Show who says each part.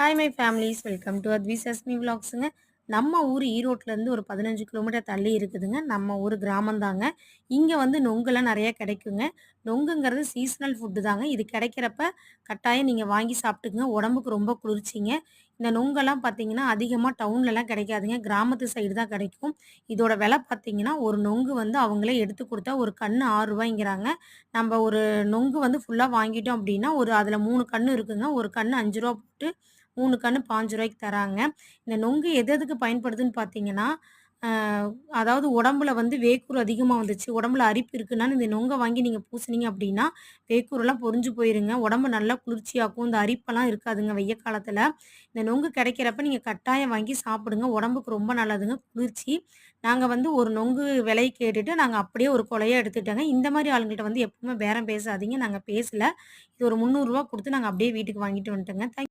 Speaker 1: Hi my families welcome to Athvis Asmi விலாக்ஸுங்க. நம்ம ஊர் ஈரோட்லேருந்து ஒரு 15 கிலோமீட்டர் தள்ளி இருக்குதுங்க. நம்ம ஊர் கிராமந்தாங்க. இங்கே வந்து நொங்குலாம் நிறைய கிடைக்குங்க. நொங்குங்கிறது சீசனல் ஃபுட்டு தாங்க. இது கிடைக்கிறப்ப கட்டாயம் நீங்கள் வாங்கி சாப்பிட்டுக்குங்க. உடம்புக்கு ரொம்ப குளிர்ச்சிங்க. இந்த நொங்கெல்லாம் பார்த்தீங்கன்னா அதிகமாக டவுன்லலாம் கிடைக்காதுங்க. கிராமத்து சைடு தான் கிடைக்கும். இதோட விலை பார்த்தீங்கன்னா ஒரு நொங்கு வந்து அவங்களே எடுத்து கொடுத்தா ஒரு கன்று ரூ. 6ங்கிறாங்க. நம்ம ஒரு நொங்கு வந்து ஃபுல்லாக வாங்கிட்டோம் அப்படின்னா ஒரு அதில் 3 கன்று இருக்குங்க. ஒரு கன்று ரூ. 5 போட்டு 3 கன்னு ரூ. 5க்கு தராங்க. இந்த நொங்கு எது எதுக்கு பயன்படுதுன்னு பார்த்தீங்கன்னா, அ அதாவது உடம்புல வந்து வேக்கூர் அதிகமா வந்துச்சு, உடம்புல அரிப்பு இருக்குன்னா, இந்த நொங்க வாங்கி நீங்க பூசுனீங்க அப்படின்னா, வேக்கூரெல்லாம் பொறிஞ்சு போயிருங்க. உடம்பு நல்லா குளிர்ச்சியாக்கும். இந்த அரிப்பெல்லாம் இருக்காதுங்க வெய்ய காலத்துல. இந்த நொங்கு கிடைக்கிறப்ப நீங்க கட்டாயம் வாங்கி சாப்பிடுங்க. உடம்புக்கு ரொம்ப நல்லதுங்க, குளிர்ச்சி. நாங்க வந்து ஒரு நொங்கு விலை கேட்டுட்டு, நாங்க அப்படியே ஒரு கொலையா எடுத்துட்டோங்க. இந்த மாரி ஆளுங்கள்ட்ட வந்து எப்பவுமே பேரம் பேசாதீங்க. நாங்க பேசல. இது ஒரு ரூ. 300 குடுத்து நாங்க அப்படியே வீட்டுக்கு வாங்கிட்டு வந்துட்டோங்க.